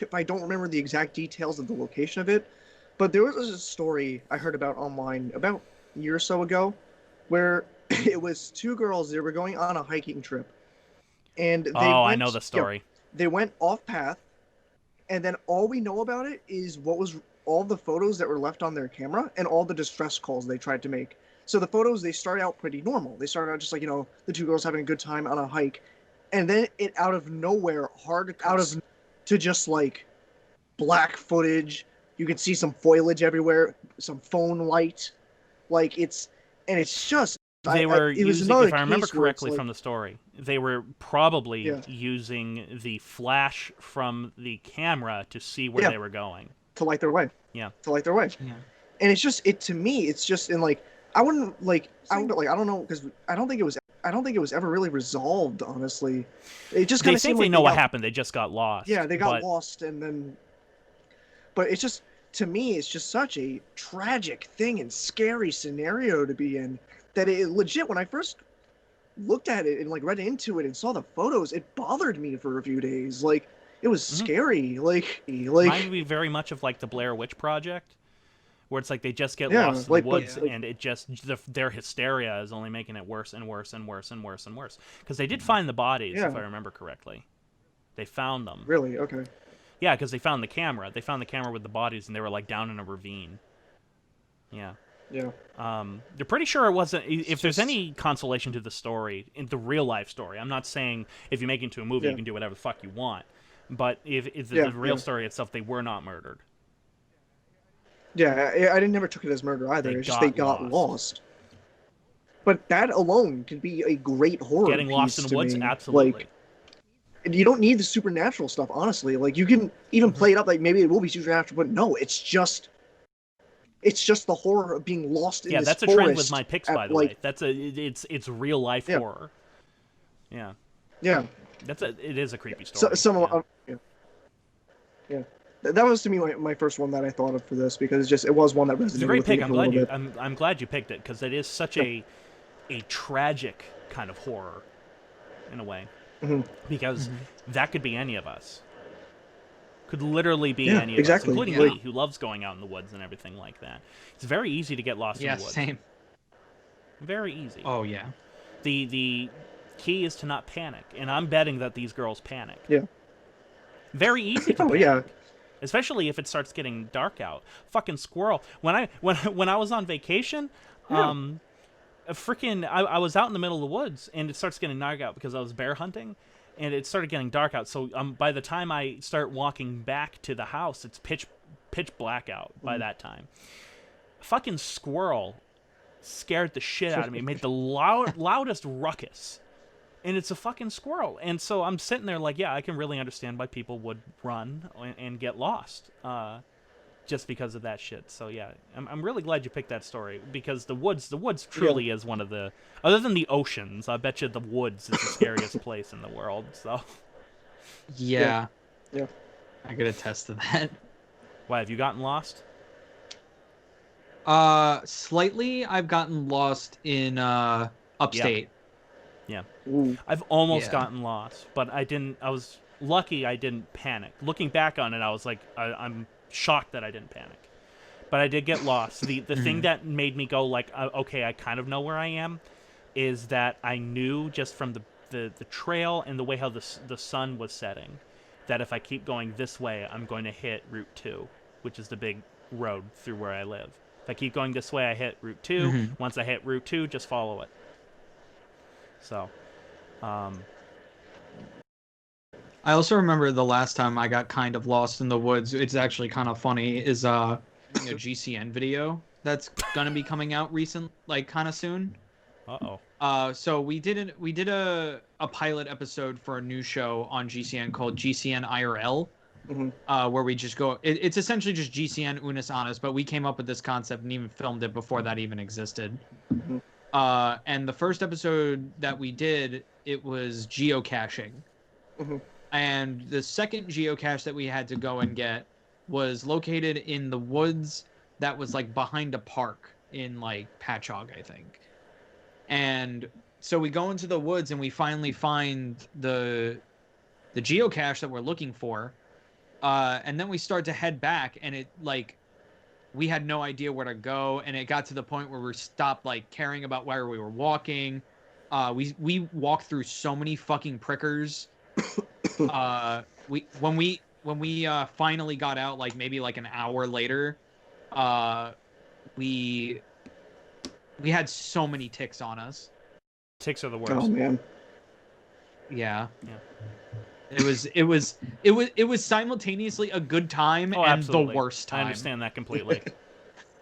if I don't remember the exact details of the location of it, but there was a story I heard about online about a year or so ago, where it was two girls. They were going on a hiking trip, and Oh, I know the story. they went off path, and then all we know about it is what was all the photos that were left on their camera and all the distress calls they tried to make. So the photos, they start out pretty normal. They start out just like, the two girls having a good time on a hike, and then it out of nowhere, hard out of to just like black footage. You can see some foliage everywhere, some phone light, like it's just They were it was using, another if I remember case where it's correctly like, from the story, they were probably yeah, using the flash from the camera to see where yeah, they were going. to light their way, Yeah. to light their way. Yeah. And it's just it to me. It's just in like I wouldn't like I don't know because I don't think it was ever really resolved. Honestly, it just kind They of think seemed they like know what happened. They just got lost. yeah, they got But lost, and then but it's just to me it's just such a tragic thing and scary scenario to be in that it legit when I first looked at it and like read into it and saw the photos, it bothered me for a few days. Like it was scary. reminded me very much of like the Blair Witch Project, where it's like they just get yeah, lost in the but woods, and it just their hysteria is only making it worse and worse and worse and worse and worse. Because they did find the bodies, yeah, if I remember correctly. They found them. really okay. Yeah, because they found the camera. They found the camera with the bodies, and they were like down in a ravine. Yeah. Yeah. They're pretty sure it wasn't. If there's any consolation to the story, in the real life story, I'm not saying if you make it into a movie, Yeah. you can do whatever the fuck you want. But if Yeah, the real yeah. story itself, they were not murdered. Yeah, I didn't never took it as murder either. They It's just they got got lost. lost. But that alone can be a great horror Getting lost in piece the to woods, me. absolutely. Like, and you don't need the supernatural stuff, honestly. Like, you can even play it up like maybe it will be supernatural, but no, it's just the horror of being lost in Yeah, this that's a forest. trend with my picks, by the like, way. That's it's real life Yeah. horror. Yeah, Yeah. it is a creepy So, story. some yeah. yeah. Yeah. That was to me my first one that I thought of for this because it was one that resonated It's a great with me pick. for a little bit. I'm glad you picked it because it is such a tragic kind of horror, in a way, because that could be any of us. Could literally be Yeah, any of exactly. us, including Yeah. me, who loves going out in the woods and everything like that. It's very easy to get lost Yeah, in the woods. same. Very easy. Oh, yeah. The key is to not panic, and I'm betting that these girls panic. Yeah. Very easy to Oh, panic. yeah. Especially if it starts getting dark out. Fucking squirrel. When I was on vacation, Yeah. I was out in the middle of the woods and it starts getting dark out because I was bear hunting, and it started getting dark out. So by the time I start walking back to the house, it's pitch black out by that time. Fucking squirrel scared the shit out of me. Made the loudest ruckus. And it's a fucking squirrel. And so I'm sitting there like, yeah, I can really understand why people would run and get lost just because of that shit. So, yeah, I'm really glad you picked that story because the woods truly is one of the... Other than the oceans, I bet you the woods is the scariest place in the world. So, Yeah. Yeah. I could attest to that. why, have you gotten lost? Slightly, I've gotten lost in upstate. Yeah. Ooh. I've almost Yeah. gotten lost, but I didn't... I was lucky I didn't panic. Looking back on it, I was like, I'm shocked that I didn't panic. But I did get lost. The thing that made me go like, okay, I kind of know where I am, is that I knew just from the trail and the way how the sun was setting, that if I keep going this way, I'm going to hit Route 2, which is the big road through where I live. If I keep going this way, I hit Route 2. Once I hit Route 2, just follow it. So, I also remember the last time I got kind of lost in the woods. It's actually kind of funny. Is a GCN video that's gonna be coming out kind of soon. So we did a pilot episode for a new show on GCN called GCN IRL, where we just go. It's essentially just GCN Unis Honest, but we came up with this concept and even filmed it before that even existed. And the first episode that we did, it was geocaching. And the second geocache that we had to go and get was located in the woods that was like behind a park in like Patchogue, I think. And so we go into the woods and we finally find the geocache that we're looking for. And then we start to head back, and it like we had no idea where to go, and it got to the point where we stopped like caring about where we were walking. We walked through so many fucking prickers. When we finally got out, like maybe like an hour later, we had so many ticks on us. Ticks are the worst. Oh man. Yeah. Yeah. It was simultaneously a good time and absolutely. the worst time. I understand that completely.